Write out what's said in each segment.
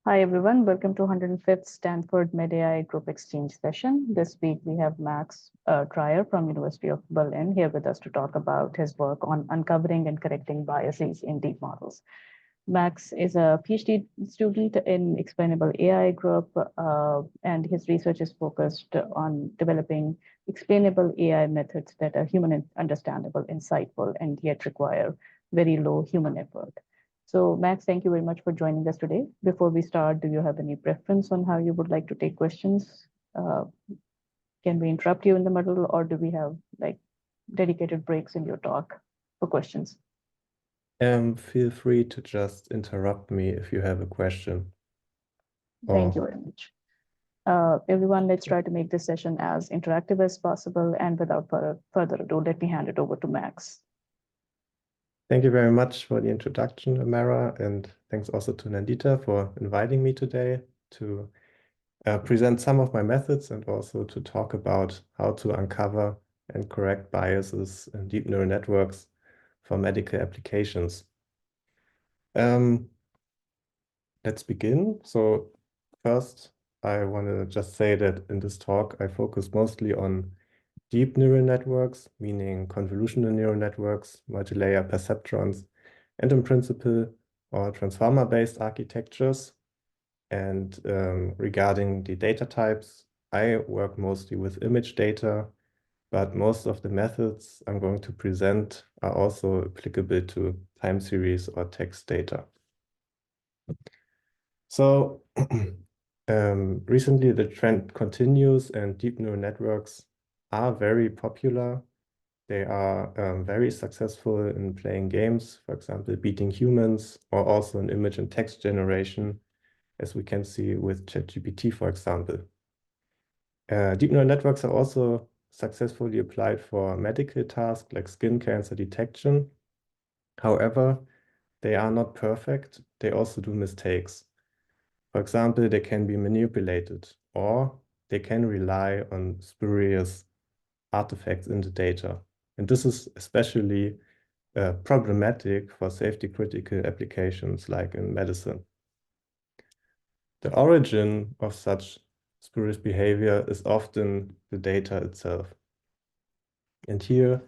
Hi, everyone. Welcome to 105th Stanford MedAI Group Exchange session. This week, we have Max Dreyer from University of Berlin here with us to talk about his work on uncovering and correcting biases in deep models. Max is a PhD student in Explainable AI Group, and his research is focused on developing explainable AI methods that are human understandable, insightful, and yet require very low human effort. So, Max, thank you very much for joining us today. Before we start, do you have any preference on how you would like to take questions? Uh, can we interrupt you in the middle, or do we have like dedicated breaks in your talk for questions? Feel free to just interrupt me if you have a question. Thank you very much. Everyone, let's try to make this session as interactive as possible. And without further ado, let me hand it over to Max. Thank you very much for the introduction, Amara, and thanks also to Nandita for inviting me today to present some of my methods and also to talk about how to uncover and correct biases in deep neural networks for medical applications. Let's begin. So first, I want to just say that in this talk, I focus mostly on deep neural networks, meaning convolutional neural networks, multi-layer perceptrons, and in principle, or transformer-based architectures. And regarding the data types, I work mostly with image data, but most of the methods I'm going to present are also applicable to time series or text data. So recently the trend continues and deep neural networks are very popular. They are very successful in playing games, for example, beating humans, or also in image and text generation, as we can see with ChatGPT, for example. Deep neural networks are also successfully applied for medical tasks like skin cancer detection. However, they are not perfect. They also do mistakes. For example, they can be manipulated, or they can rely on spurious artifacts in the data. And this is especially problematic for safety-critical applications like in medicine. The origin of such spurious behavior is often the data itself. And here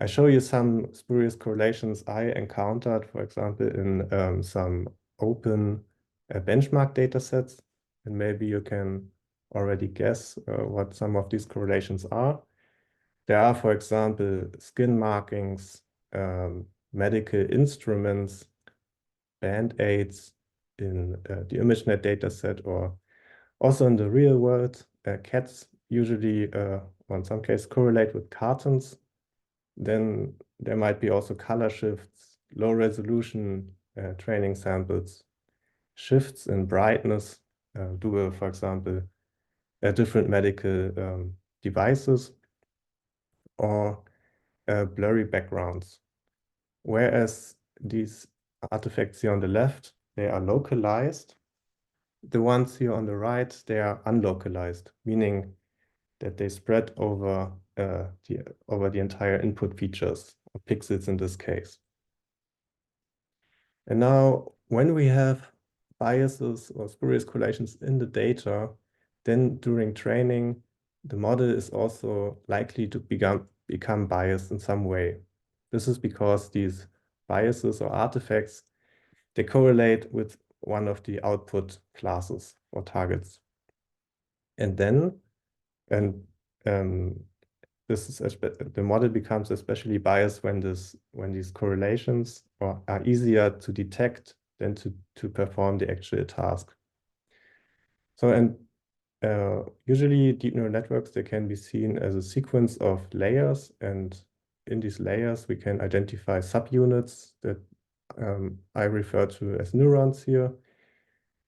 I show you some spurious correlations I encountered, for example, in some open benchmark data sets. And maybe you can already guess what some of these correlations are. There are, for example, skin markings, medical instruments, band-aids in the ImageNet dataset, or also in the real world, cats usually, or in some cases, correlate with cartons. Then there might be also color shifts, low resolution training samples, shifts in brightness due, for example, different medical devices, or blurry backgrounds. Whereas these artifacts here on the left, they are localized. The ones here on the right, they are unlocalized, meaning that they spread over the entire input features, or pixels in this case. And now, when we have biases or spurious correlations in the data, then during training, the model is also likely to become biased in some way. This is because these biases or artifacts, they correlate with one of the output classes or targets. And then, this is the model becomes especially biased when these correlations are easier to detect than to perform the actual task. So, and usually deep neural networks, they can be seen as a sequence of layers, and in these layers we can identify subunits that I refer to as neurons here.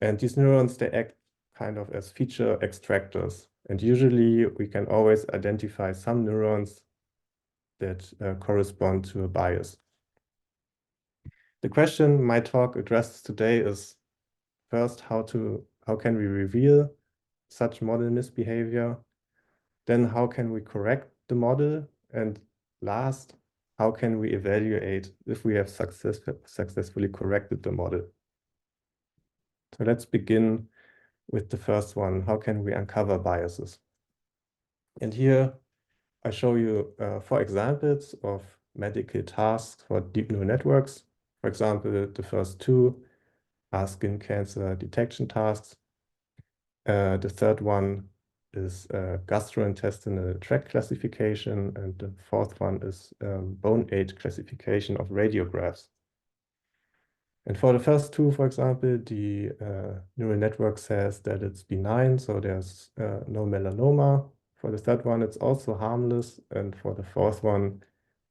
And these neurons, they act kind of as feature extractors. And usually we can always identify some neurons that correspond to a bias. The question my talk addresses today is first, how can we reveal such model misbehavior? Then how can we correct the model? And last, how can we evaluate if we have successfully corrected the model? So let's begin with the first one. How can we uncover biases? And here I show you 4 examples of medical tasks for deep neural networks. For example, the first 2 are skin cancer detection tasks. The third one is gastrointestinal tract classification, and the fourth one is bone age classification of radiographs. And for the first 2, for example, the neural network says that it's benign, so there's no melanoma. For the third one, it's also harmless. And for the fourth one,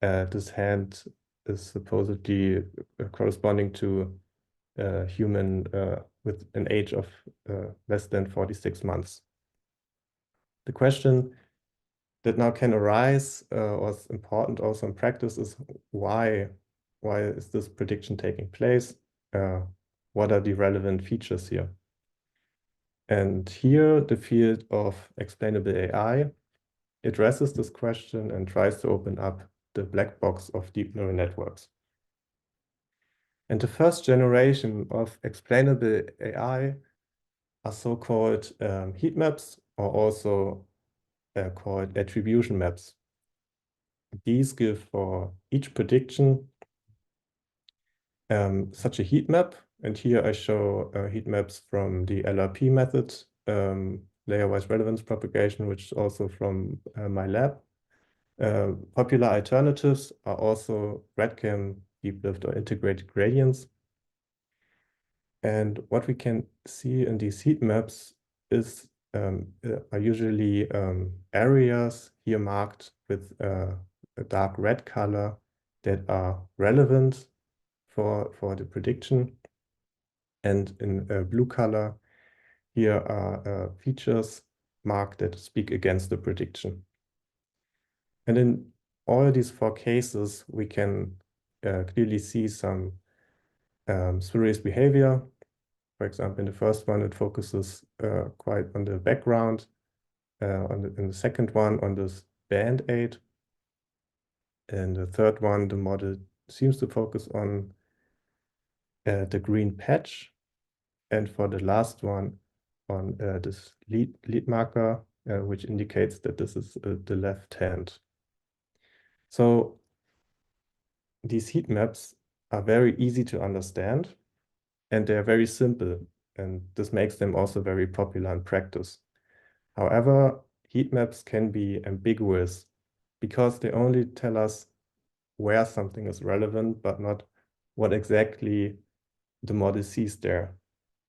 this hand is supposedly corresponding to a human with an age of less than 46 months. The question that now can arise, or is important also in practice, is why is this prediction taking place? What are the relevant features here? And here, the field of explainable AI addresses this question and tries to open up the black box of deep neural networks. And the first generation of explainable AI are so-called heat maps, or also called attribution maps. These give for each prediction such a heat map. And here I show heat maps from the LRP method, layer-wise relevance propagation, which is also from my lab. Popular alternatives are also RedCam, deep lift, or integrated gradients. And what we can see in these heat maps is are usually areas here marked with a dark red color that are relevant for the prediction. And in blue color, here are features marked that speak against the prediction. And in all these 4 cases, we can clearly see some spurious behavior. For example, in the first one, it focuses quite on the background. In the second one, on this band-aid. And the third one, the model seems to focus on the green patch. And for the last one, on this lead marker, which indicates that this is the left hand. So these heat maps are very easy to understand, and they're very simple, and this makes them also very popular in practice. However, heat maps can be ambiguous because they only tell us where something is relevant, but not what exactly the model sees there.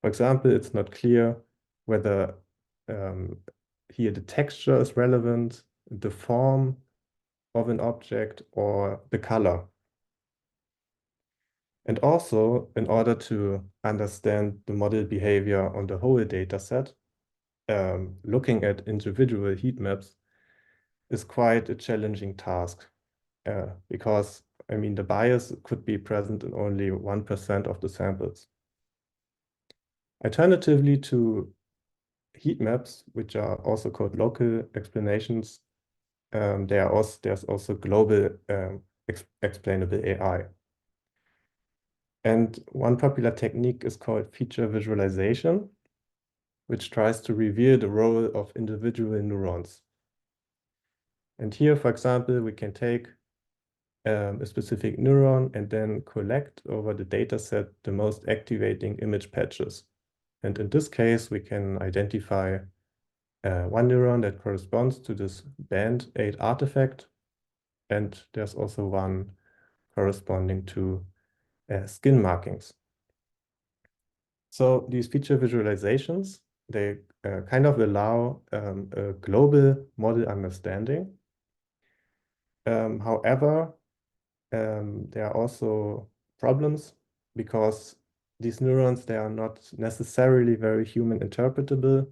For example, it's not clear whether here the texture is relevant, the form of an object, or the color. And also, in order to understand the model behavior on the whole data set, looking at individual heat maps is quite a challenging task because, I mean, the bias could be present in only 1% of the samples. Alternatively to heat maps, which are also called local explanations, there's also global explainable AI. And one popular technique is called feature visualization, which tries to reveal the role of individual neurons. And here, for example, we can take a specific neuron and then collect over the data set the most activating image patches. And in this case, we can identify one neuron that corresponds to this band-aid artifact. And there's also one corresponding to skin markings. So these feature visualizations, they kind of allow a global model understanding. However, there are also problems because these neurons, they are not necessarily very human interpretable.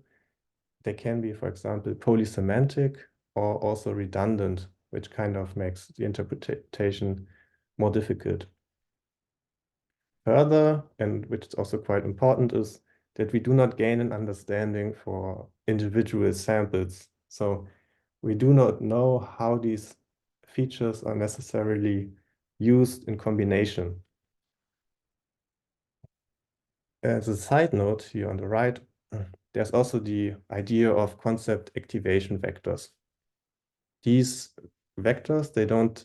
They can be, for example, polysemantic or also redundant, which kind of makes the interpretation more difficult. Further, and which is also quite important, is that we do not gain an understanding for individual samples. So we do not know how these features are necessarily used in combination. as a side note here on the right, there's also the idea of concept activation vectors. These vectors, they don't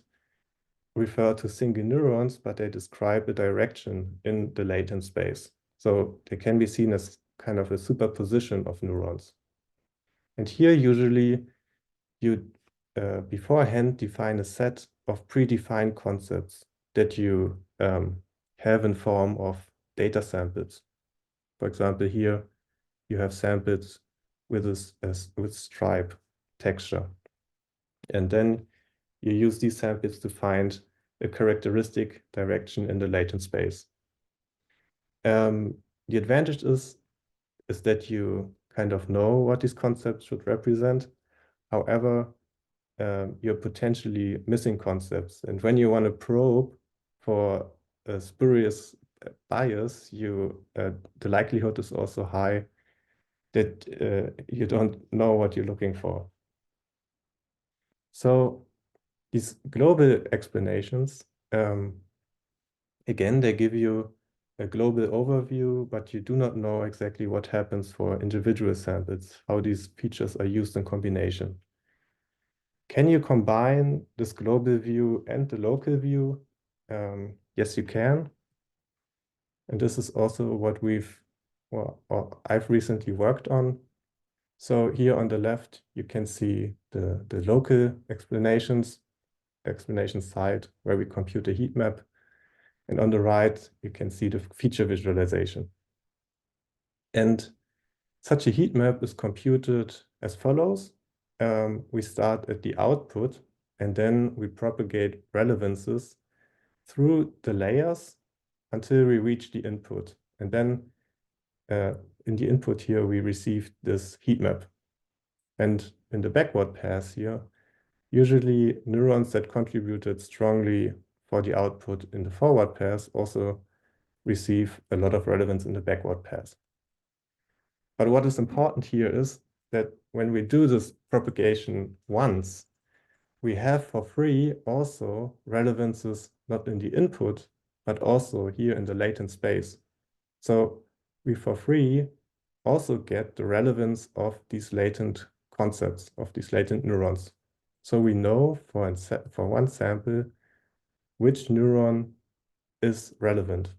refer to single neurons, but they describe a direction in the latent space. So they can be seen as kind of a superposition of neurons. And here, usually, you beforehand define a set of predefined concepts that you have in form of data samples. For example, here you have samples with with stripe texture. And then you use these samples to find a characteristic direction in the latent space. The advantage is that you kind of know what these concepts should represent. However, you're potentially missing concepts. And when you want to probe for a spurious bias, the likelihood is also high that you don't know what you're looking for. So these global explanations, again, they give you a global overview, but you do not know exactly what happens for individual samples, how these features are used in combination. Can you combine this global view and the local view? Yes, you can. And this is also what I've recently worked on. So here on the left, you can see the local explanation side where we compute a heat map. And on the right, you can see the feature visualization. And such a heat map is computed as follows. We start at the output, and then we propagate relevances through the layers until we reach the input. And then in the input here, we receive this heat map. And in the backward pass here, usually neurons that contributed strongly for the output in the forward pass also receive a lot of relevance in the backward pass. But what is important here is that when we do this propagation once, we have for free also relevances not in the input, but also here in the latent space. So we for free also get the relevance of these latent concepts, of these latent neurons. So we know for one sample which neuron is relevant.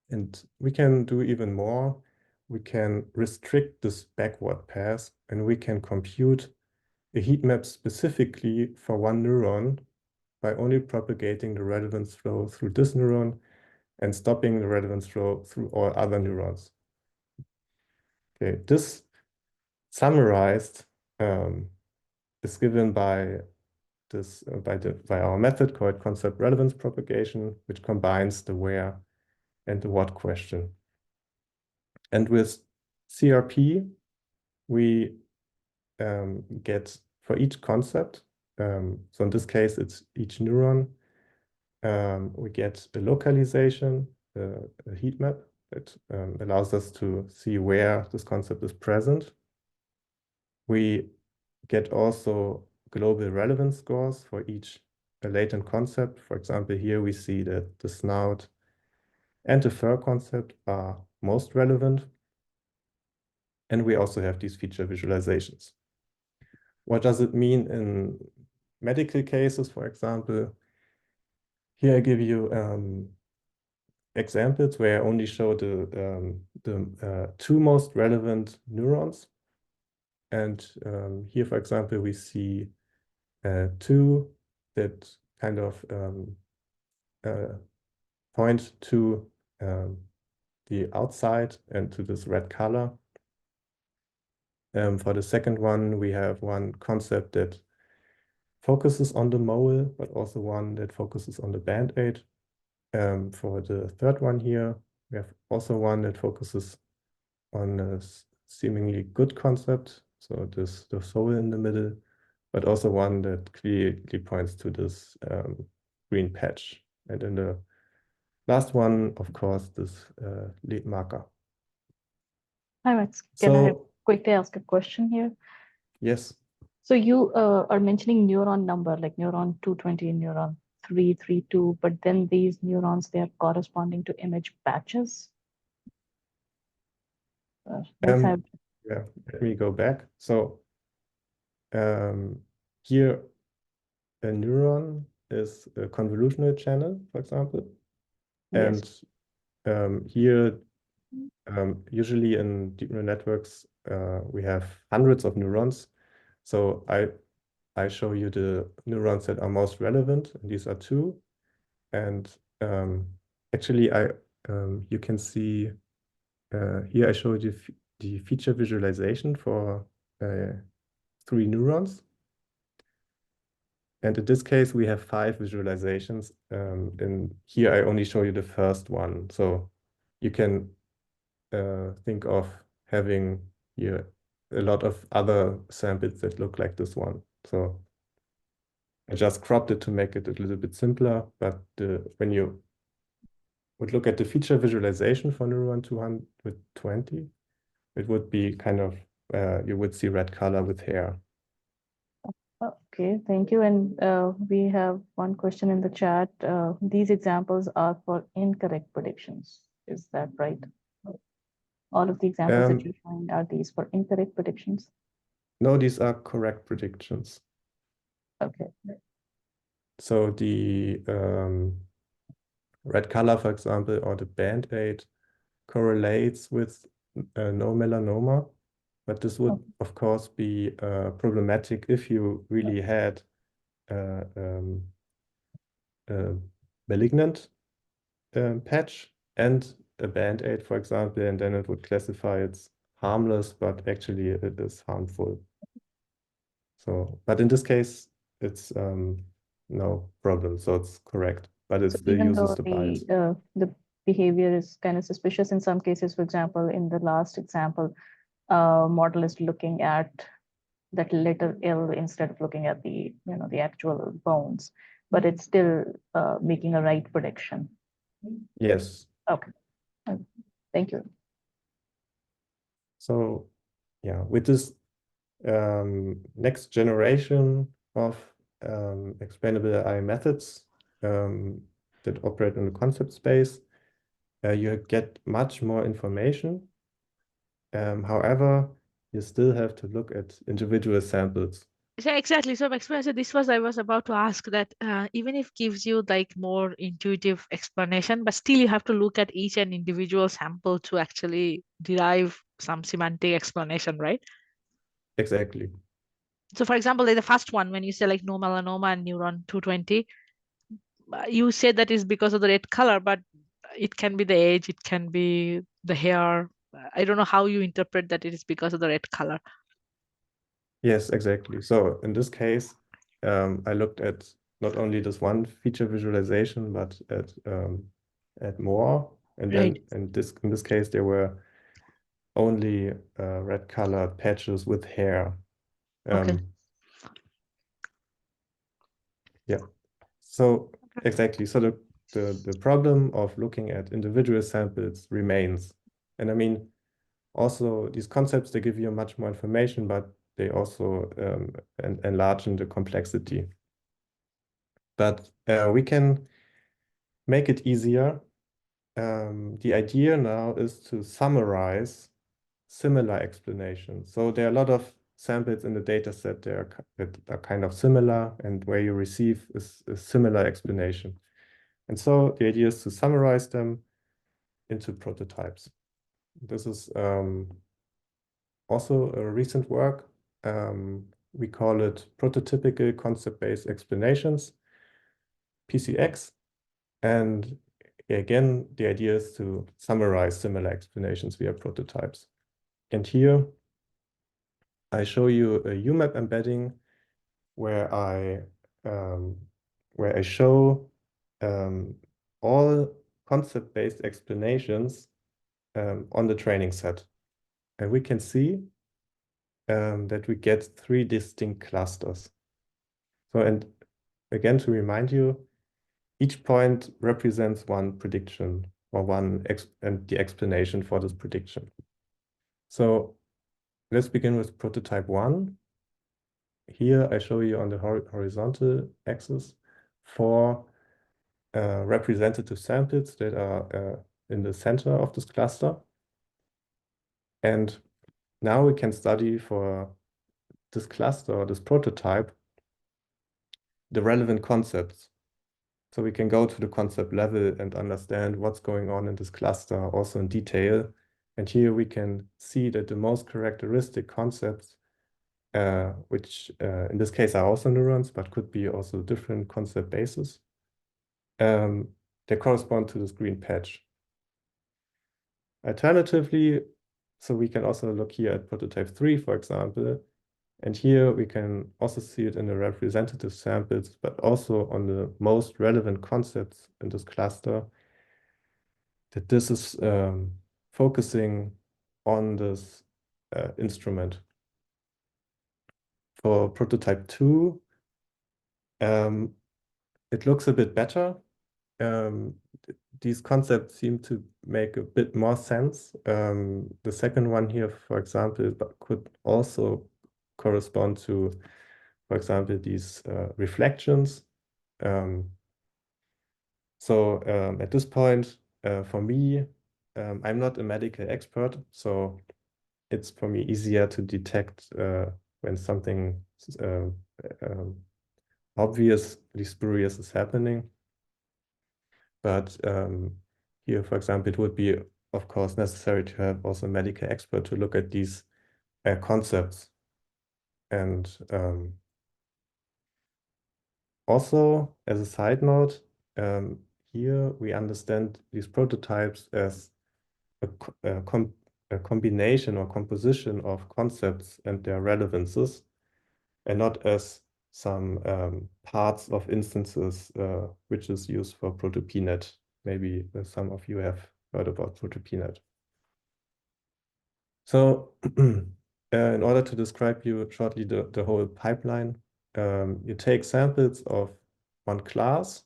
And we can do even more. We can restrict this backward pass, and we can compute a heat map specifically for one neuron by only propagating the relevance flow through this neuron and stopping the relevance flow through all other neurons. Okay, this summarized is given by our method called concept relevance propagation, which combines the where and the what question. And with CRP, we get for each concept, so in this case, it's each neuron, we get a localization, a heat map that allows us to see where this concept is present. We get also global relevance scores for each latent concept. For example, here we see that the snout and the fur concept are most relevant. And we also have these feature visualizations. What does it mean in medical cases, for example? Here I give you examples where I only show the two most relevant neurons. And here, for example, we see two that kind of point to the outside and to this red color. For the second one, we have one concept that focuses on the mole, but also one that focuses on the band-aid. For the third one here, we have also one that focuses on a seemingly good concept, so the soul in the middle, but also one that clearly points to this green patch. And in the last one, of course, this lead marker. Hi, Max. Can I quickly ask a question here? Yes. So you are mentioning neuron number, like neuron 220, neuron 332, but then these neurons, they are corresponding to image patches. Let's have. Yeah, let me go back. So here a neuron is a convolutional channel, for example. Yes. And here, usually in deep neural networks, we have hundreds of neurons. So I show you the neurons that are most relevant, and these are two. And actually, you can see here I showed you the feature visualization for 3 neurons. And in this case, we have 5 visualizations. And here I only show you the first one. So you can think of having here a lot of other samples that look like this one. So I just cropped it to make it a little bit simpler. But when you would look at the feature visualization for neuron 220, it would be kind of, you would see red color with hair. Okay, thank you. And we have one question in the chat. These examples are for incorrect predictions. Is that right? All of the examples that you find, are these for incorrect predictions? No, these are correct predictions. Okay. So the red color, for example, or the band-aid correlates with no melanoma. But this would, of course, be problematic if you really had a malignant patch and a band-aid, for example, and then it would classify it's harmless, but actually it is harmful. So, but in this case, it's no problem. So it's correct, but it So still even uses though the bias. the behavior is kind of suspicious in some cases, for example, in the last example, model is looking at that letter L instead of looking at the the actual bones, but it's still making a right prediction. Yes. Okay. Thank you. So yeah, with this next generation of explainable AI methods that operate in the concept space, you get much more information. However, you still have to look at individual samples. Yeah, exactly. So Maximilian, so this was I was about to ask that even if gives you like more intuitive explanation, but still you have to look at each and individual sample to actually derive some semantic explanation, right? Exactly. So for example, like the first one, when you say like no melanoma and neuron 220, you said that is because of the red color, but it can be the age, it can be the hair. I don't know how you interpret that it is because of the red color. Yes, exactly. So in this case, I looked at not only this one feature visualization, but at more. And then in this case, there were only red colored patches with hair. Okay. Yeah. So exactly. So the problem of looking at individual samples remains. And I mean, also these concepts, they give you much more information, but they also enlarge the complexity. But we can make it easier. The idea now is to summarize similar explanations. So there are a lot of samples in the data set that are kind of similar, and where you receive is a similar explanation. And so the idea is to summarize them into prototypes. This is also a recent work. We call it prototypical concept-based explanations, PCX. And again, the idea is to summarize similar explanations via prototypes. And here I show you a UMAP embedding where I show all concept-based explanations on the training set. And we can see that we get 3 distinct clusters. So, and again, to remind you, each point represents one prediction or and the explanation for this prediction. So let's begin with prototype 1. Here I show you on the horizontal axis 4 representative samples that are in the center of this cluster. And now we can study for this cluster or this prototype the relevant concepts. So we can go to the concept level and understand what's going on in this cluster also in detail. And here we can see that the most characteristic concepts, which in this case are also neurons, but could be also different concept bases, they correspond to this green patch. Alternatively, so we can also look here at prototype 3, for example, and here we can also see it in the representative samples, but also on the most relevant concepts in this cluster, that this is focusing on this instrument. For prototype 2, it looks a bit better. These concepts seem to make a bit more sense. The second one here, for example, could also correspond to, for example, these reflections. So at this point, for me, I'm not a medical expert, so it's for me easier to detect when something obviously spurious is happening. But here, for example, it would be, of course, necessary to have also a medical expert to look at these concepts. And also, as a side note, here we understand these prototypes as a combination or composition of concepts and their relevances, and not as some parts of instances which is used for ProtoPNet. Maybe some of you have heard about ProtoPNet. So in order to describe you shortly the whole pipeline, you take samples of one class,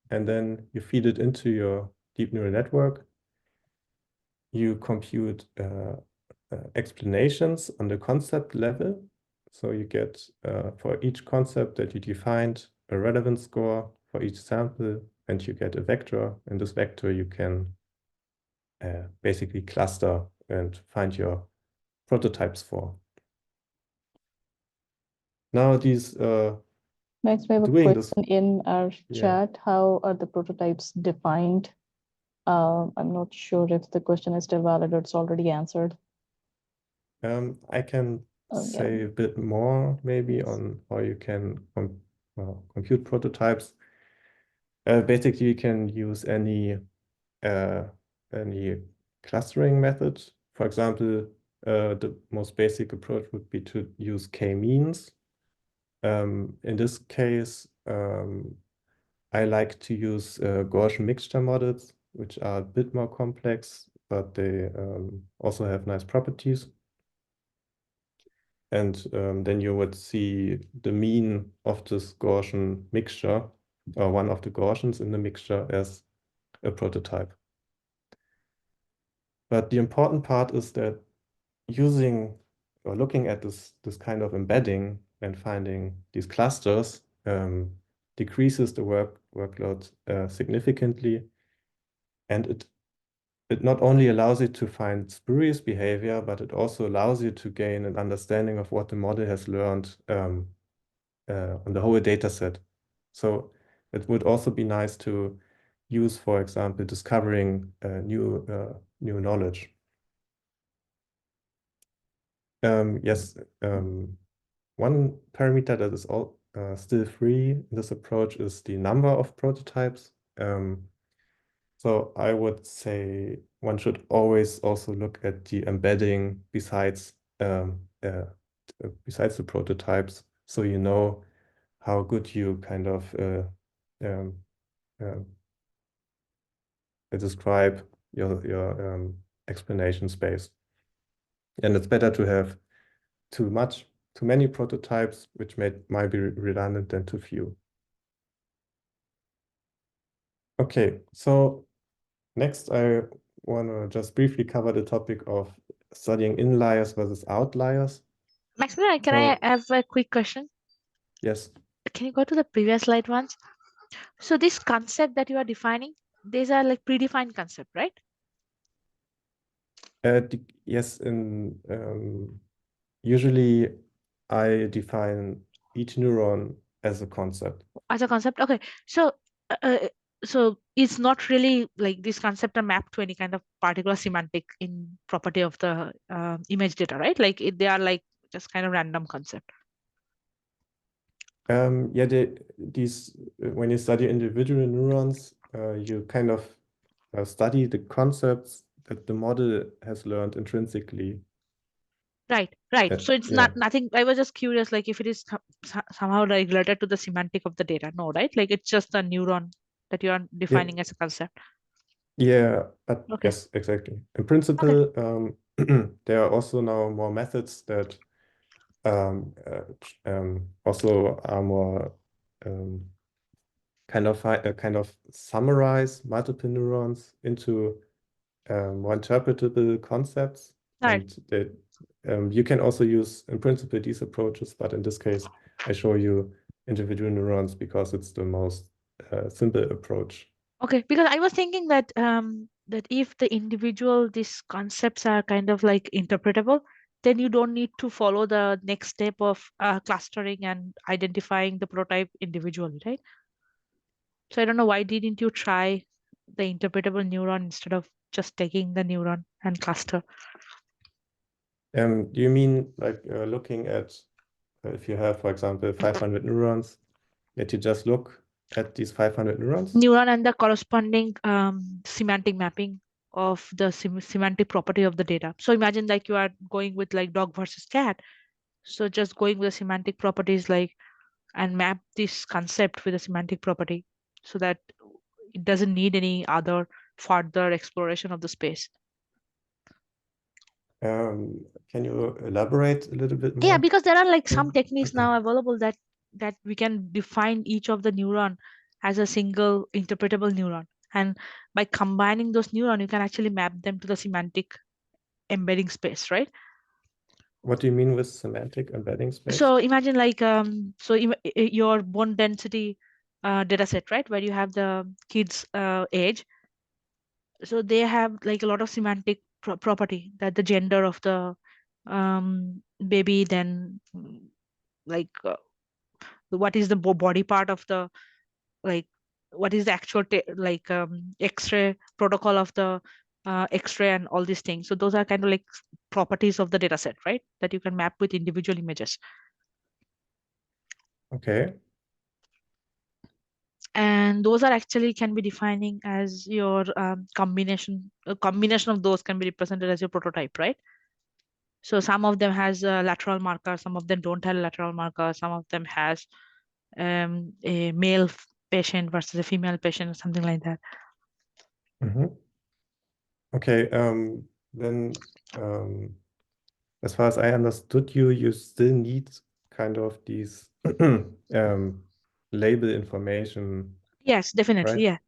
and then you feed it into your deep neural network. You compute explanations on the concept level. So you get, for each concept that you defined, a relevance score for each sample, and you get a vector. And this vector you can basically cluster and find your prototypes for. Now these Max, we have a doing question in our chat. How are the prototypes defined? I'm not sure if the question is still valid or it's already answered. I can say a bit more maybe on how you can compute prototypes. Basically, you can use any clustering method. For example, the most basic approach would be to use k-means. In this case, I like to use Gaussian mixture models, which are a bit more complex, but they also have nice properties. And then you would see the mean of this Gaussian mixture, or one of the Gaussians in the mixture, as a prototype. But the important part is that using or looking at this kind of embedding and finding these clusters decreases the workload significantly. And it not only allows you to find spurious behavior, but it also allows you to gain an understanding of what the model has learned on the whole data set. So it would also be nice to use, for example, discovering new knowledge. Yes, one parameter that is still free in this approach is the number of prototypes. So I would say one should always also look at the embedding besides the prototypes, so you know how good you kind of describe your explanation space. And it's better to have too many prototypes, which might be redundant, than too few. Okay, so next I want to just briefly cover the topic of studying inliers versus outliers. Maximilian, can I have a quick question? Yes. Can you go to the previous slide once? So this concept that you are defining, these are like predefined concept, right? Yes, usually I define each neuron as a concept. As a concept? Okay. So, so it's not really like this concept are mapped to any kind of particular semantic in property of the image data, right? Like they are like just kind of random concept. Yeah, these when you study individual neurons, you kind of study the concepts that the model has learned intrinsically. Right, right. So it's Yeah. not nothing. I was just curious, like if it is somehow like related to the semantic of the data. No, right? Like it's just a neuron that you are defining as a concept. Yeah, but Okay. yes, exactly. In principle, there are also now more methods that also are more kind of summarize multiple neurons into more interpretable concepts. Right. And that you can also use, in principle, these approaches, but in this case, I show you individual neurons because it's the most simple approach. Okay, because I was thinking that that if the individual these concepts are kind of like interpretable, then you don't need to follow the next step of clustering and identifying the prototype individually, right? So I don't know, why didn't you try the interpretable neuron instead of just taking the neuron and cluster? Do you mean like looking at if you have, for example, 500 neurons, that you just look at these 500 neurons? Neuron and the corresponding semantic mapping of the semantic property of the data. So imagine like you are going with like dog versus cat. So just going with the semantic properties like and map this concept with a semantic property so that it doesn't need any other further exploration of the space. Can you elaborate a little bit Yeah, more? because there are like some techniques now available that we can define each of the neuron as a single interpretable neuron, and by combining those neurons you can actually map them to the semantic embedding space, right? What do you mean with semantic embedding space? So imagine like your bone density data set, right, where you have the kids age. So they have like a lot of semantic property, that the gender of the baby, then like what is the body part of the, like what is the actual like x-ray protocol of the x-ray and all these things. So those are kind of like properties of the data set, right, that you can map with individual images. Okay. And those are actually can be defining as your combination. A combination of those can be represented as your prototype, right? So some of them has a lateral marker, some of them don't have a lateral marker, some of them has a male patient versus a female patient, or something like that. Okay, then as far as I understood you, you still need kind of these label information. Yes, definitely. Right?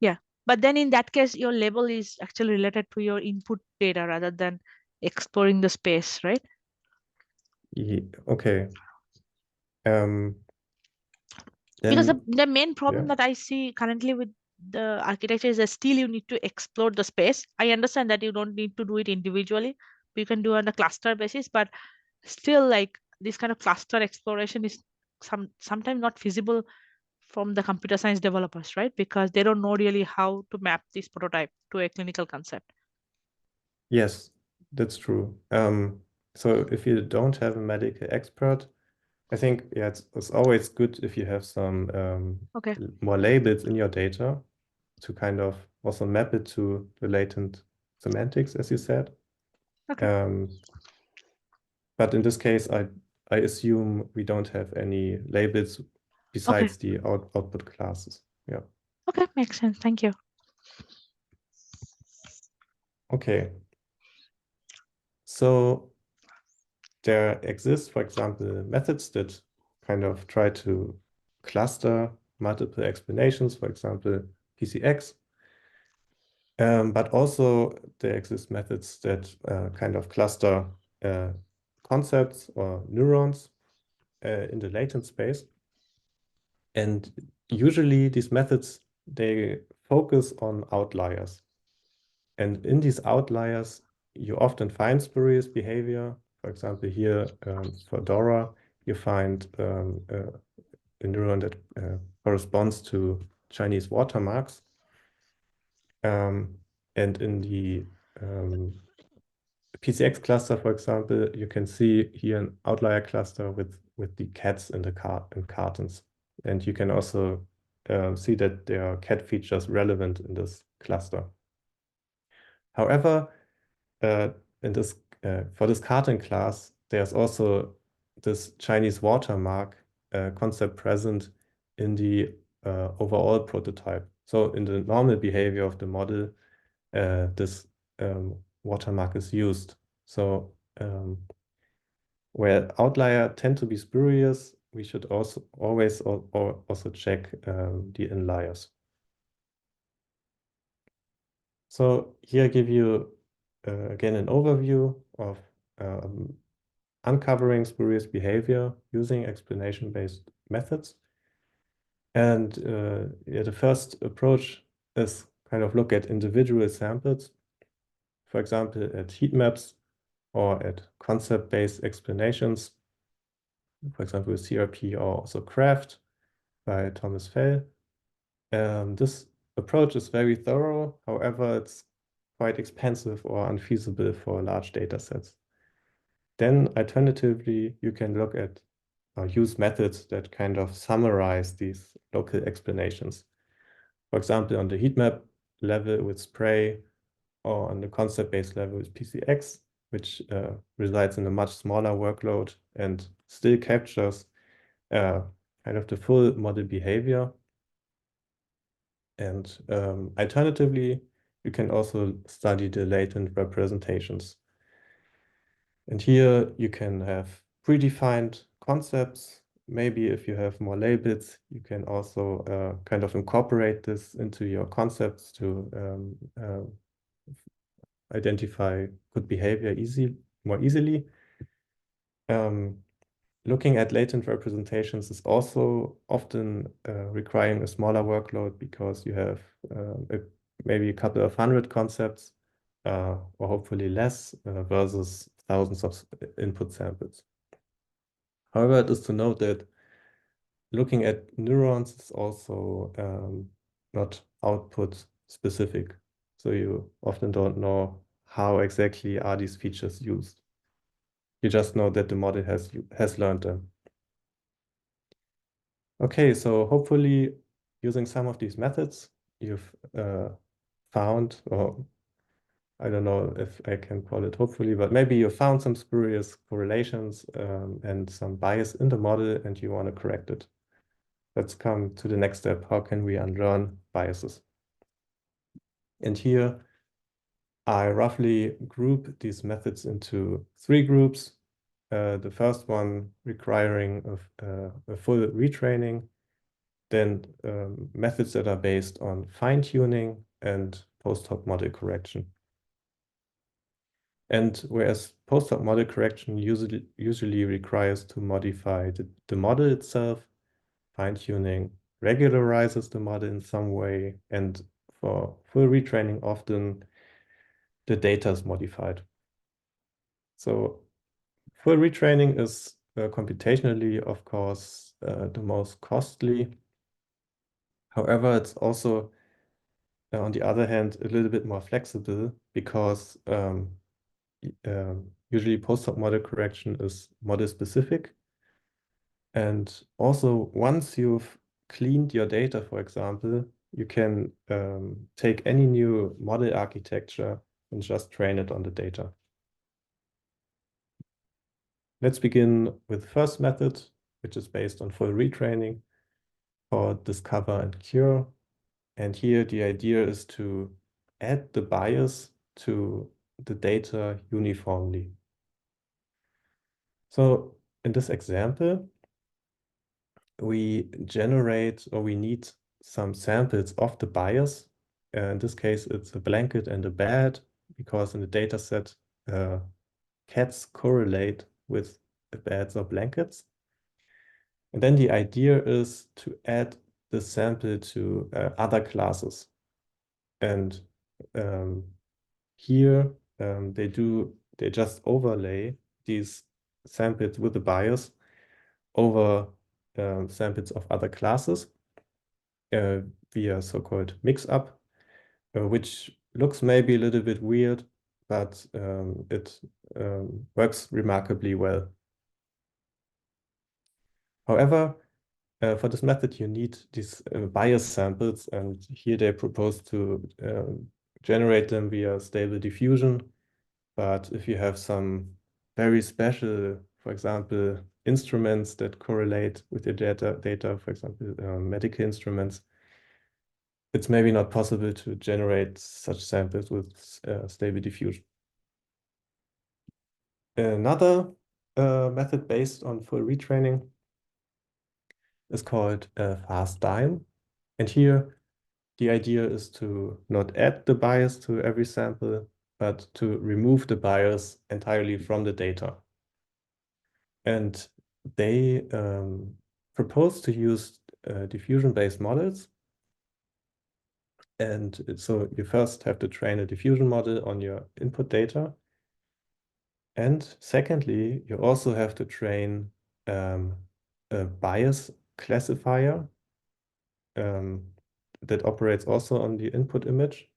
Yeah. But then in that case, your label is actually related to your input data rather than exploring the space, right? Okay. Because Then the main problem yeah. that I see currently with the architecture is that still you need to explore the space. I understand that you don't need to do it individually. You can do on a cluster basis, but still like this kind of cluster exploration is sometimes not feasible from the computer science developers, right? Because they don't know really how to map this prototype to a clinical concept. Yes, that's true. So if you don't have a medical expert, I think yeah, it's always good if you have some Okay. more labels in your data to kind of also map it to the latent semantics, as you said. Okay. But in this case, I assume we don't have any labels Okay. besides the output classes. Yeah. Okay. Makes sense. Thank you. Okay. So there exist, for example, methods that kind of try to cluster multiple explanations, for example, PCX. But also there exist methods that kind of cluster concepts or neurons in the latent space. And usually these methods, they focus on outliers. And in these outliers, you often find spurious behavior. For example, here for Dora, you find a neuron that corresponds to Chinese watermarks. And in the PCX cluster, for example, you can see here an outlier cluster with the cats in the cartons. And you can also see that there are cat features relevant in this cluster. However, in this for this carton class, there's also this Chinese watermark concept present in the overall prototype. So in the normal behavior of the model, this watermark is used. So where outlier tend to be spurious, we should also always also check the inliers. So here I give you again an overview of uncovering spurious behavior using explanation-based methods. And yeah, the first approach is kind of look at individual samples, for example, at heat maps or at concept-based explanations, for example, CRP or also Craft by Thomas Fell. This approach is very thorough. However, it's quite expensive or unfeasible for large data sets. Then alternatively, you can look at or use methods that kind of summarize these local explanations. For example, on the heat map level with Spray, or on the concept-based level with PCX, which resides in a much smaller workload and still captures kind of the full model behavior. And alternatively, you can also study the latent representations. And here you can have predefined concepts. Maybe if you have more labels, you can also kind of incorporate this into your concepts to identify good behavior more easily. Looking at latent representations is also often requiring a smaller workload because you have maybe a couple of hundred concepts or hopefully less versus thousands of input samples. However, it is to note that looking at neurons is also not output specific. So you often don't know how exactly are these features used. You just know that the model has learned them. Okay, so hopefully using some of these methods, you've found, or I don't know if I can call it hopefully, but maybe you found some spurious correlations and some bias in the model and you want to correct it. Let's come to the next step. How can we unlearn biases? And here I roughly group these methods into 3 groups. The first one requiring a full retraining, then methods that are based on fine-tuning and post-hoc model correction. And whereas post-hoc model correction usually requires to modify the model itself, fine-tuning regularizes the model in some way, and for full retraining, often the data is modified. So full retraining is computationally, of course, the most costly. However, it's also, on the other hand, a little bit more flexible because usually post-hoc model correction is model specific. And also, once you've cleaned your data, for example, you can take any new model architecture and just train it on the data. Let's begin with the first method, which is based on full retraining, or discover and cure. And here the idea is to add the bias to the data uniformly. So in this example, we generate, or we need some samples of the bias. In this case, it's a blanket and a bed, because in the data set, cats correlate with the beds or blankets. And then the idea is to add the sample to other classes. And here they just overlay these samples with a bias over samples of other classes via so-called mix-up, which looks maybe a little bit weird, but it works remarkably well. However, for this method, you need these bias samples, and here they propose to generate them via stable diffusion. But if you have some very special, for example, instruments that correlate with your data, for example, medical instruments, it's maybe not possible to generate such samples with stable diffusion. Another method based on full retraining is called fast dime. And here, the idea is to not add the bias to every sample, but to remove the bias entirely from the data. And they propose to use diffusion-based models. And so you first have to train a diffusion model on your input data. And secondly, you also have to train a bias classifier that operates also on the input image.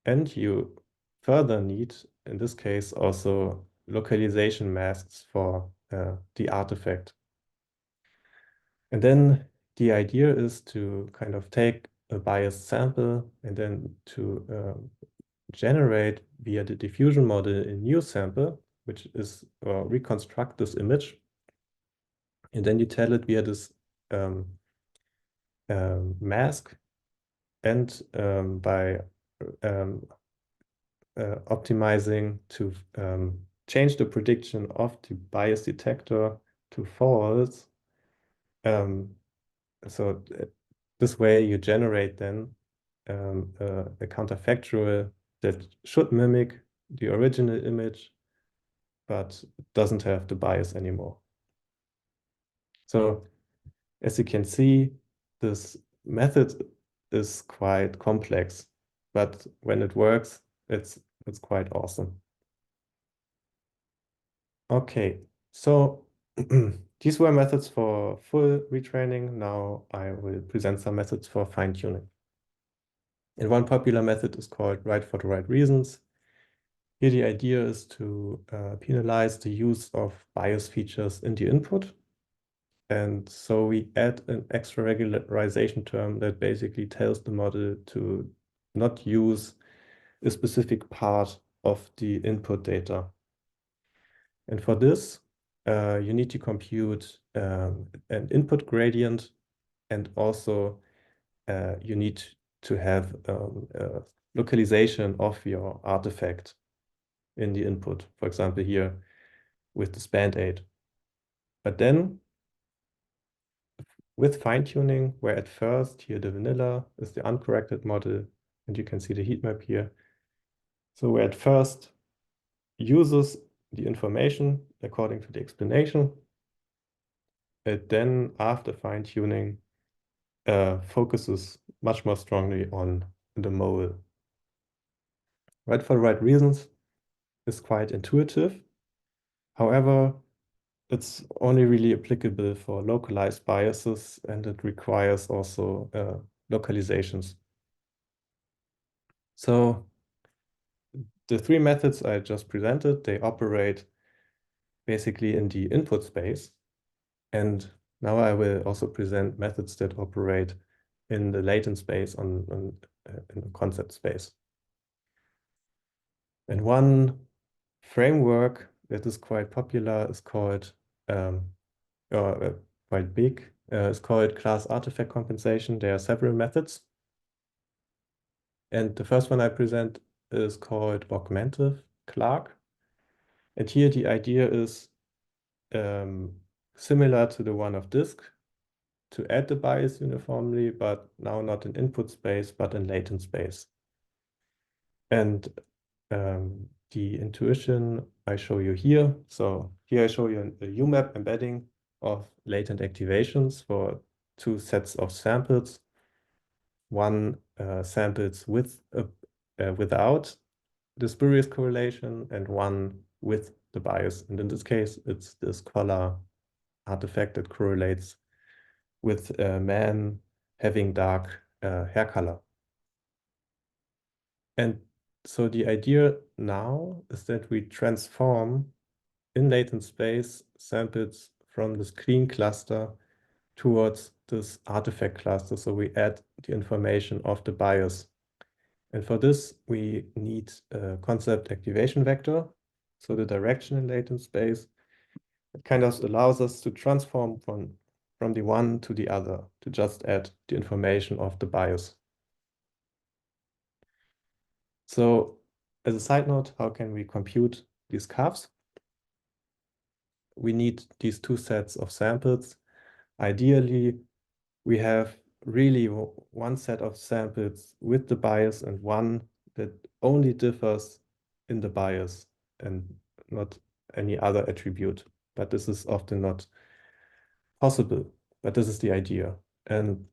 And you further need, in this case, also localization masks for the artifact. And then the idea is to kind of take a biased sample and then to generate via the diffusion model a new sample, which is reconstruct this image. And then you tell it via this mask and by optimizing to change the prediction of the bias detector to false. So this way you generate then a counterfactual that should mimic the original image, but doesn't have the bias anymore. So as you can see, this method is quite complex, but when it works, it's quite awesome. Okay, so these were methods for full retraining. Now I will present some methods for fine-tuning. And one popular method is called right for the right reasons. Here the idea is to penalize the use of bias features in the input. And so we add an extra regularization term that basically tells the model to not use a specific part of the input data. And for this, you need to compute an input gradient, and also you need to have localization of your artifact in the input, for example, here with the span 8. But then with fine-tuning, where at first here the vanilla is the uncorrected model, and you can see the heat map here. So where at first uses the information according to the explanation, it then after fine-tuning focuses much more strongly on the mole. Right for the right reasons is quite intuitive. However, it's only really applicable for localized biases, and it requires also localizations. So the three methods I just presented, they operate basically in the input space. And now I will also present methods that operate in the latent space in the concept space. And one framework that is quite popular is called, quite big, is called class artifact compensation. There are several methods. And the first one I present is called augmentive Clark. And here the idea is similar to the one of disk, to add the bias uniformly, but now not in input space, but in latent space. And the intuition I show you here. So here I show you a UMAP embedding of latent activations for two sets of samples. One samples with without the spurious correlation and one with the bias. And in this case, it's this color artifact that correlates with a man having dark hair color. And so the idea now is that we transform in latent space samples from this clean cluster towards this artifact cluster. So we add the information of the bias. And for this, we need a concept activation vector. So the direction in latent space, it kind of allows us to transform from the one to the other, to just add the information of the bias. So as a side note, how can we compute these curves? We need these two sets of samples. Ideally, we have really one set of samples with the bias and one that only differs in the bias and not any other attribute. But this is often not possible, but this is the idea. And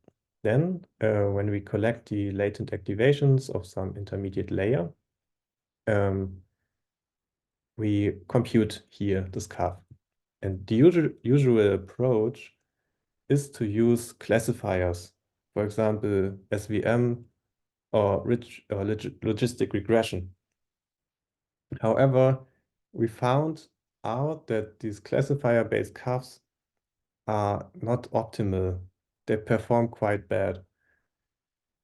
then when we collect the latent activations of some intermediate layer, we compute here this curve. And the usual approach is to use classifiers, for example, SVM or logistic regression. However, we found out that these classifier-based curves are not optimal. They perform quite bad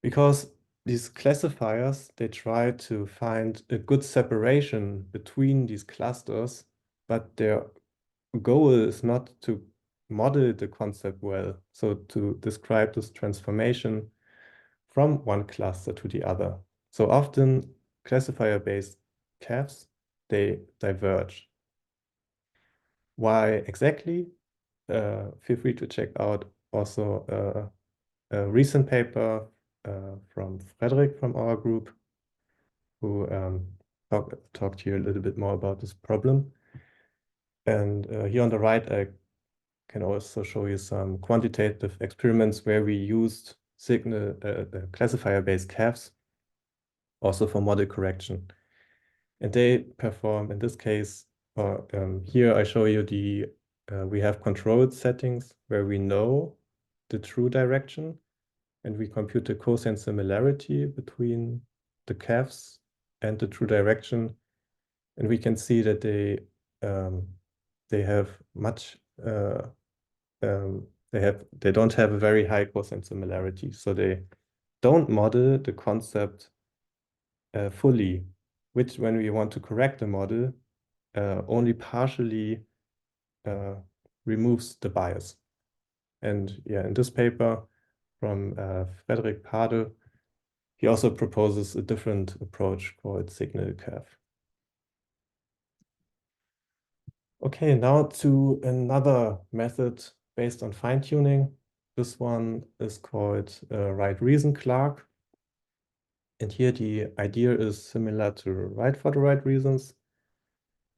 because these classifiers, they try to find a good separation between these clusters, but their goal is not to model the concept well, so to describe this transformation from one cluster to the other. So often classifier-based CAFs, they diverge. Why exactly? Feel free to check out also a recent paper from Frederick from our group, who talked here a little bit more about this problem. And here on the right, I can also show you some quantitative experiments where we used signal classifier-based CAFs also for model correction. And they perform, in this case, here I show you we have controlled settings where we know the true direction, and we compute the cosine similarity between the CAFs and the true direction. And we can see that they have much they don't have a very high cosine similarity, so they don't model the concept fully, which when we want to correct the model, only partially removes the bias. And yeah, in this paper from Frederick Pade, he also proposes a different approach called signal curve. Okay, now to another method based on fine-tuning. This one is called right reason Clark. And here the idea is similar to right for the right reasons.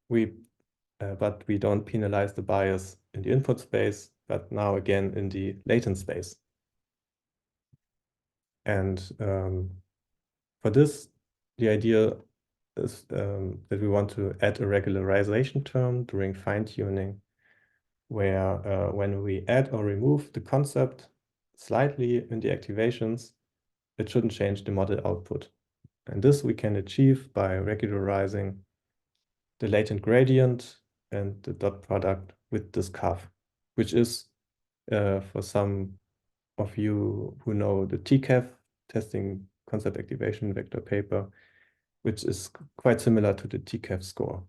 But we don't penalize the bias in the input space, but now again in the latent space. And for this, the idea is that we want to add a regularization term during fine-tuning, where when we add or remove the concept slightly in the activations, it shouldn't change the model output. And this we can achieve by regularizing the latent gradient and the dot product with this curve, which is for some of you who know the TCAF, testing concept activation vector paper, which is quite similar to the TCAF score.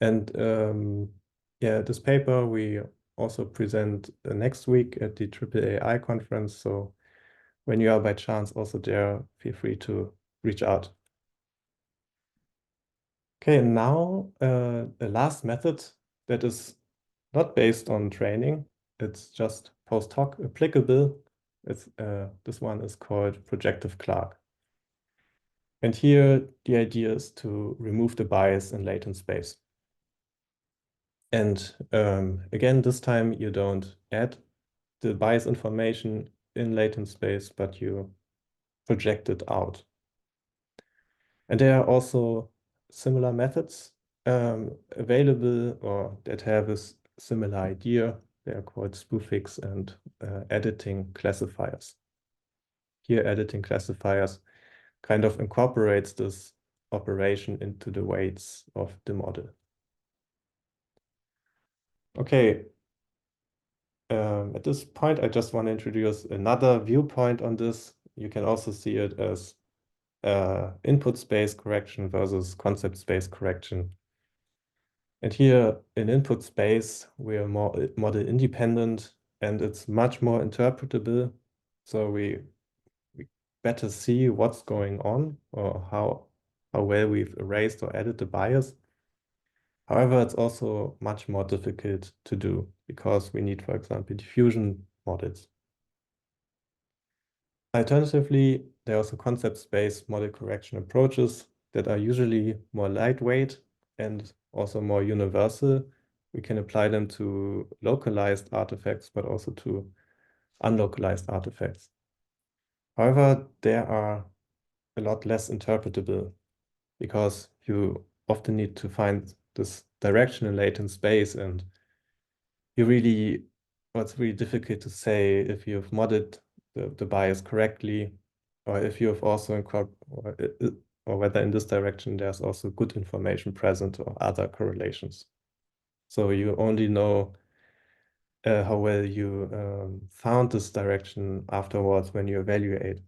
And yeah, this paper we also present next week at the AAAI conference. So when you are by chance also there, feel free to reach out. Okay, and now the last method that is not based on training, it's just post-hoc applicable. It's this one is called projective Clark. And here the idea is to remove the bias in latent space. And again, this time you don't add the bias information in latent space, but you project it out. And there are also similar methods available or that have a similar idea. They are called spoofings and editing classifiers. Here, editing classifiers kind of incorporates this operation into the weights of the model. Okay, at this point, I just want to introduce another viewpoint on this. You can also see it as input space correction versus concept space correction. And here in input space, we are more model independent and it's much more interpretable. So we better see what's going on or how well we've erased or added the bias. However, it's also much more difficult to do because we need, for example, diffusion models. Alternatively, there are also concept-based model correction approaches that are usually more lightweight and also more universal. We can apply them to localized artifacts, but also to unlocalized artifacts. However, they are a lot less interpretable because you often need to find this direction in latent space, and it's really difficult to say if you've modeled the bias correctly, or if you have also or whether in this direction there's also good information present or other correlations. So you only know how well you found this direction afterwards when you evaluate.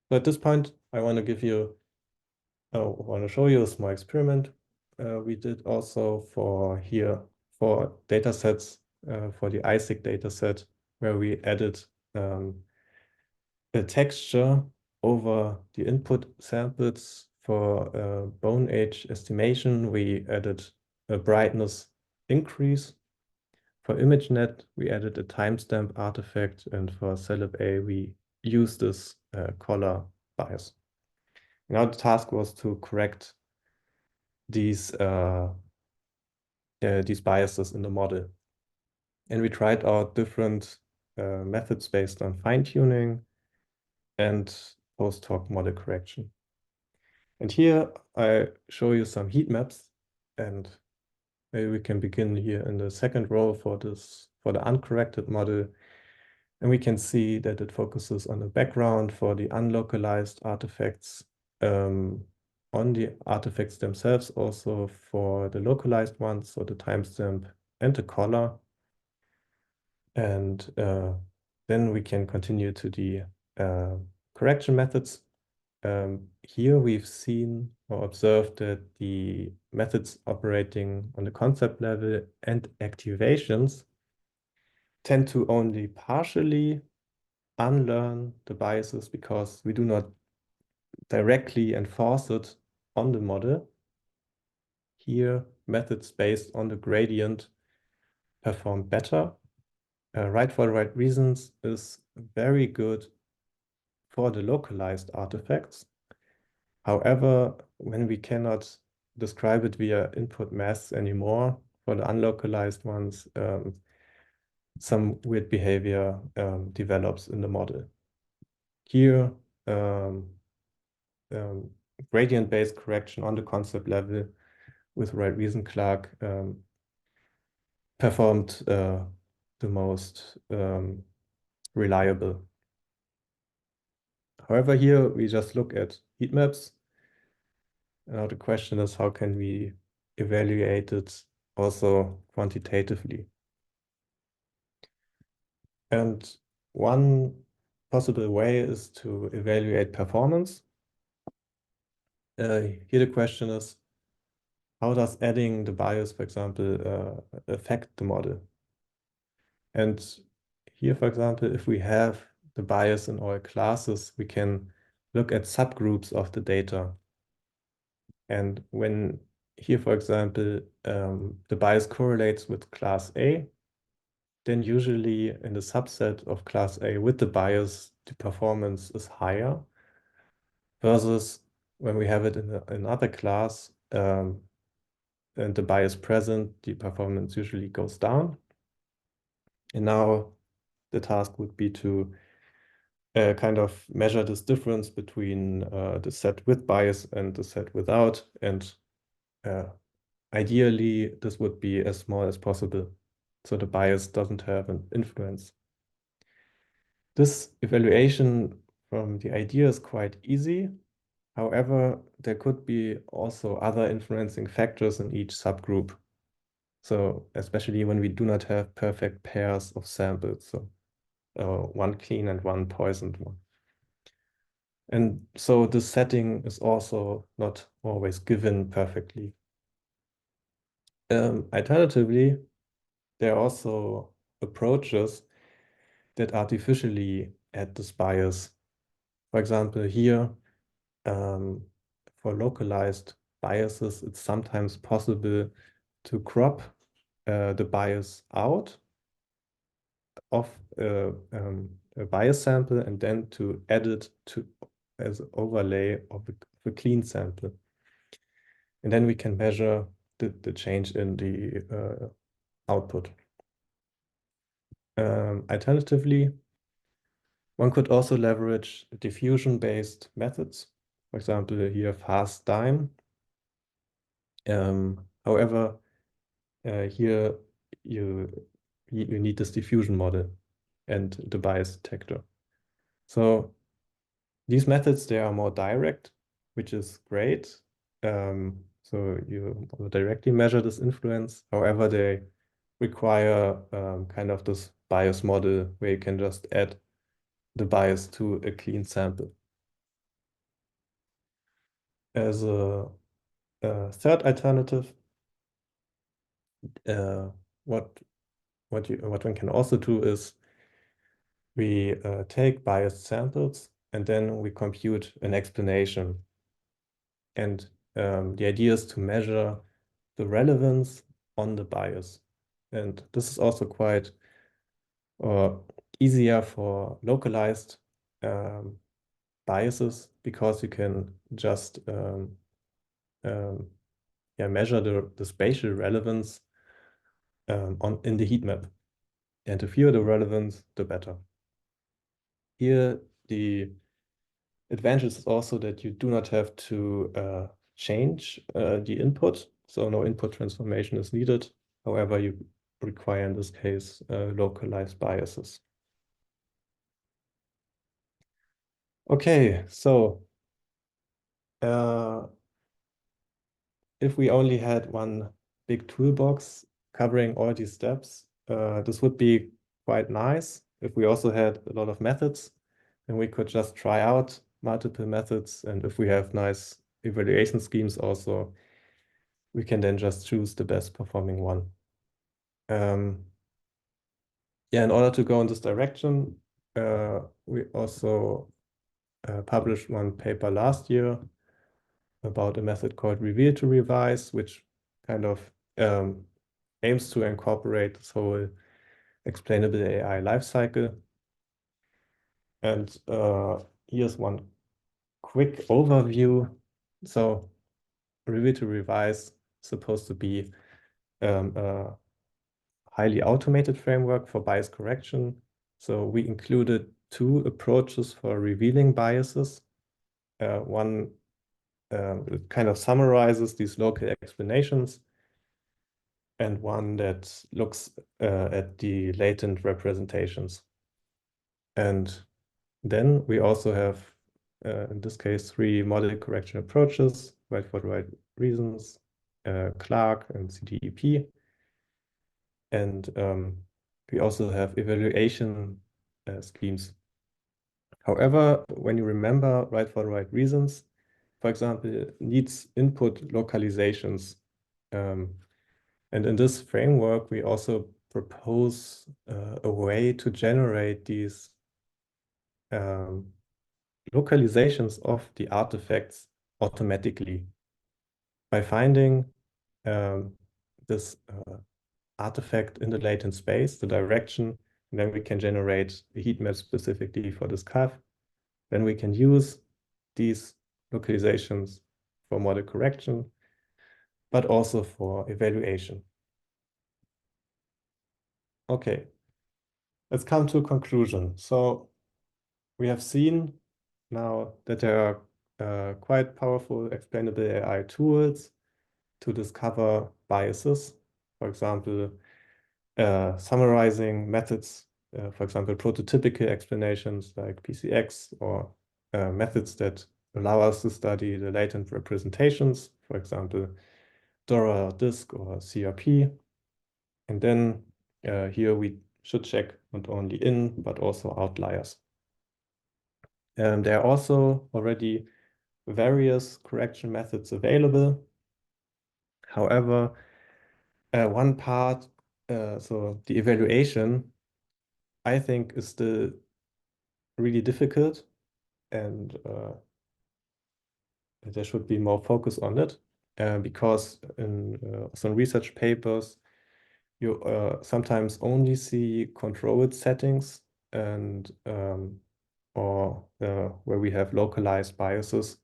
So at this point, I want to show you a small experiment we did also for data sets, for the ISIC data set, where we added a texture over the input samples. For bone age estimation, we added a brightness increase. For ImageNet, we added a timestamp artifact, and for CelebA, we used this color bias. Now the task was to correct these biases in the model. And we tried out different methods based on fine-tuning and post-hoc model correction. And here I show you some heat maps, and maybe we can begin here in the second row for the uncorrected model. And we can see that it focuses on the background for the unlocalized artifacts, on the artifacts themselves, also for the localized ones, so the timestamp and the color. And then we can continue to the correction methods. Here we've seen or observed that the methods operating on the concept level and activations tend to only partially unlearn the biases because we do not directly enforce it on the model. Here, methods based on the gradient perform better. Right for the right reasons is very good for the localized artifacts. However, when we cannot describe it via input masks anymore, for the unlocalized ones, some weird behavior develops in the model. Here, gradient-based correction on the concept level with right reason Clark performed the most reliable. However, here we just look at heat maps. Now the question is, how can we evaluate it also quantitatively? And one possible way is to evaluate performance. Here the question is, how does adding the bias, for example, affect the model? And here, for example, if we have the bias in all classes, we can look at subgroups of the data. And when here, for example, the bias correlates with class A, then usually in the subset of class A with the bias, the performance is higher, versus when we have it in another class and the bias present, the performance usually goes down. And now the task would be to kind of measure this difference between the set with bias and the set without. And ideally, this would be as small as possible, so the bias doesn't have an influence. This evaluation from the idea is quite easy. However, there could be also other influencing factors in each subgroup. So especially when we do not have perfect pairs of samples, so one clean and one poisoned one. And so the setting is also not always given perfectly. Alternatively, there are also approaches that artificially add this bias. For example, here, for localized biases, it's sometimes possible to crop the bias out of a bias sample and then to add it to as an overlay of a clean sample. And then we can measure the change in the output. Alternatively, one could also leverage diffusion-based methods. For example, here fast dime. However, here you need this diffusion model and the bias detector. So these methods, they are more direct, which is great. So you directly measure this influence. However, they require kind of this bias model where you can just add the bias to a clean sample. As a third alternative, what one can also do is we take biased samples and then we compute an explanation. And the idea is to measure the relevance on the bias. And this is also quite easier for localized biases because you can just measure the spatial relevance in the heat map. And the fewer the relevance, the better. Here, the advantage is also that you do not have to change the input, so no input transformation is needed. However, you require, in this case, localized biases. Okay, so if we only had one big toolbox covering all these steps, this would be quite nice. If we also had a lot of methods, then we could just try out multiple methods. And if we have nice evaluation schemes also, we can then just choose the best performing one. Yeah, in order to go in this direction, we also published one paper last year about a method called reveal to revise, which kind of aims to incorporate this whole explainable AI lifecycle. And here's one quick overview. So reveal to revise is supposed to be a highly automated framework for bias correction. So we included two approaches for revealing biases. One kind of summarizes these local explanations, and one that looks at the latent representations. And then we also have, in this case, three model correction approaches, right for the right reasons, Clark and CDEP. And we also have evaluation schemes. However, when you remember right for the right reasons, for example, it needs input localizations. And in this framework, we also propose a way to generate these localizations of the artifacts automatically by finding this artifact in the latent space, the direction, and then we can generate a heat map specifically for this curve. Then we can use these localizations for model correction, but also for evaluation. Okay, let's come to a conclusion. So we have seen now that there are quite powerful explainable AI tools to discover biases. For example, summarizing methods, for example, prototypical explanations like PCX, or methods that allow us to study the latent representations, for example, DORA, DISC, or CRP. And then here we should check not only in, but also outliers. There are also already various correction methods available. However, one part, so the evaluation, I think is still really difficult, and there should be more focus on it, because in some research papers, you sometimes only see controlled settings and or where we have localized biases.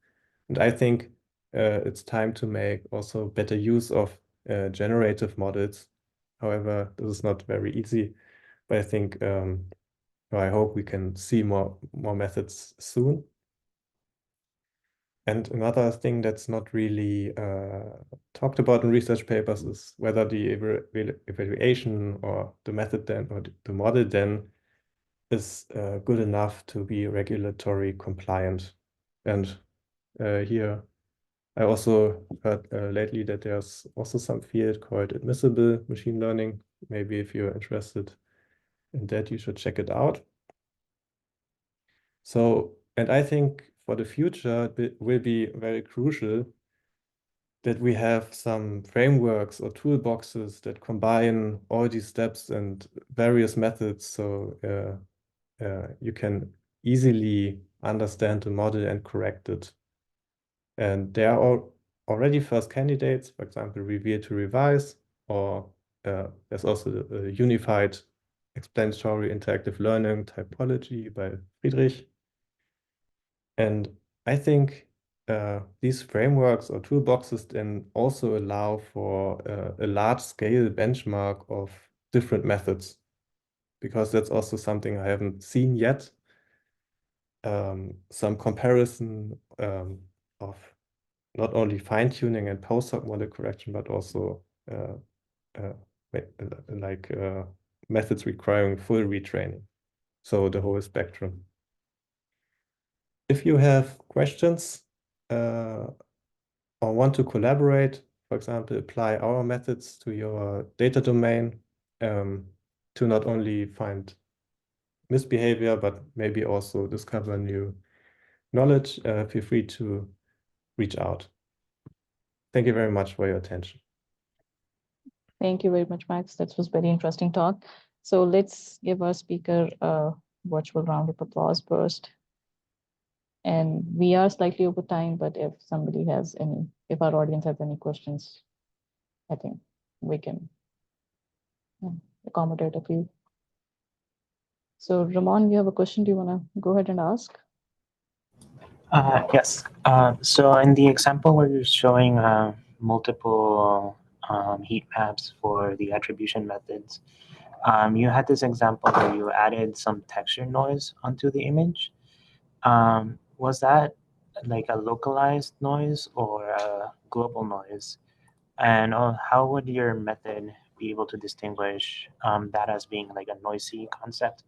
And I think it's time to make also better use of generative models. However, this is not very easy, but I think I hope we can see more methods soon. And another thing that's not really talked about in research papers is whether the evaluation or the method then, or the model then, is good enough to be regulatory compliant. And here I also heard lately that there's also some field called admissible machine learning. Maybe if you're interested in that, you should check it out. So, and I think for the future, it will be very crucial that we have some frameworks or toolboxes that combine all these steps and various methods, so you can easily understand the model and correct it. And there are already first candidates, for example, reveal to revise, or there's also a unified explanatory interactive learning typology by Friedrich. And I think these frameworks or toolboxes then also allow for a large-scale benchmark of different methods, because that's also something I haven't seen yet. Some comparison of not only fine-tuning and post-hoc model correction, but also methods requiring full retraining. So the whole spectrum. If you have questions or want to collaborate, for example, apply our methods to your data domain to not only find misbehavior, but maybe also discover new knowledge, feel free to reach out. Thank you very much for your attention. Thank you very much, Max. That was very interesting talk. So let's give our speaker a virtual round of applause first. And we are slightly over time, but if somebody has any, if our audience has any questions, I think we can accommodate a few. So Ramon, you have a question. Do you want to go ahead and ask? Yes. So in the example where you're showing multiple heat maps for the attribution methods, you had this example where you added some texture noise onto the image. Was that like a localized noise or a global noise? And how would your method be able to distinguish that as being like a noisy concept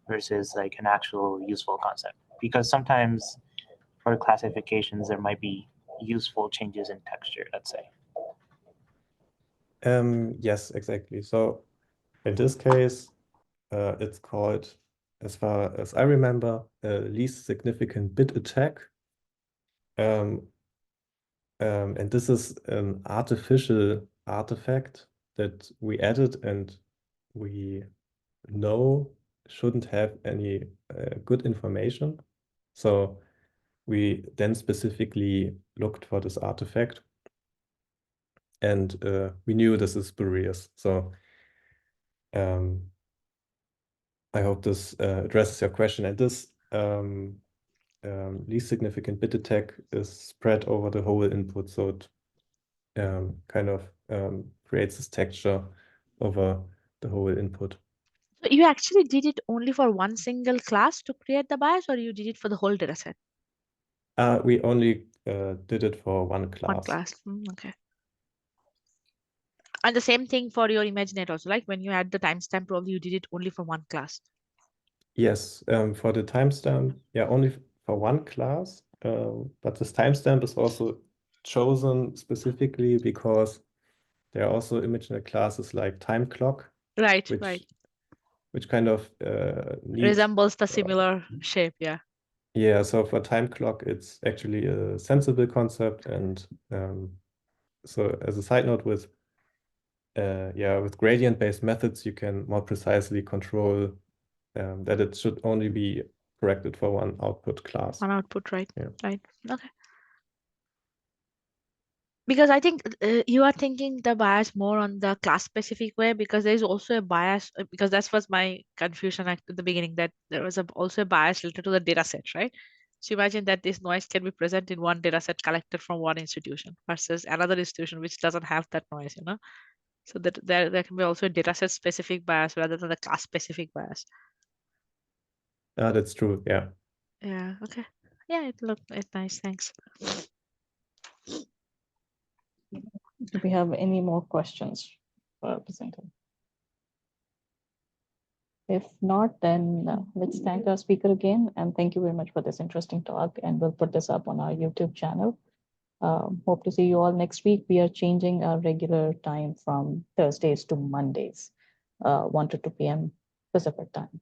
versus like an actual useful concept? Because sometimes for classifications, there might be useful changes in texture, let's say. Yes, exactly. So in this case, it's called, as far as I remember, least significant bit attack. And this is an artificial artifact that we added and we know shouldn't have any good information. So we then specifically looked for this artifact, and we knew this is spurious. So I hope this addresses your question. And this least significant bit attack is spread over the whole input, so it kind of creates this texture over the whole input. So you actually did it only for one single class to create the bias, or you did it for the whole data set? We only did it for one One class. class. Okay. And the same thing for your ImageNet also, like when you add the timestamp, probably you did it only for one class. Yes, for the timestamp, yeah, only for one class. But this timestamp is also chosen specifically because there are also ImageNet classes like time clock, Right, which right. which kind of need Resembles the similar shape, yeah. Yeah, so for time clock, it's actually a sensible concept, and so as a side note, with gradient-based methods, you can more precisely control that it should only be corrected for one output class. One output, right? Yeah. Right. Okay. Because I think you are thinking the bias more on the class specific way, because there is also a bias, because that was my confusion at the beginning, that there was also a bias related to the data set, right? So imagine that this noise can be present in one data set collected from one institution versus another institution which doesn't have that noise, you know? So that there can be also a data set specific bias rather than the class specific bias. That's true, yeah. Yeah, okay. Yeah, it's nice, thanks. Do we have any more questions for our presenter? If not, then let's thank our speaker again, and thank you very much for this interesting talk, and we'll put this up on our YouTube channel. Hope to see you all next week. We are changing our regular time from Thursdays to Mondays, 1 to 2 p.m. Pacific time.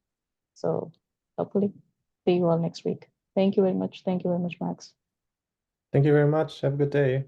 So hopefully see you all next week. Thank you very much. Thank you very much, Max. Thank you very much. Have a good day.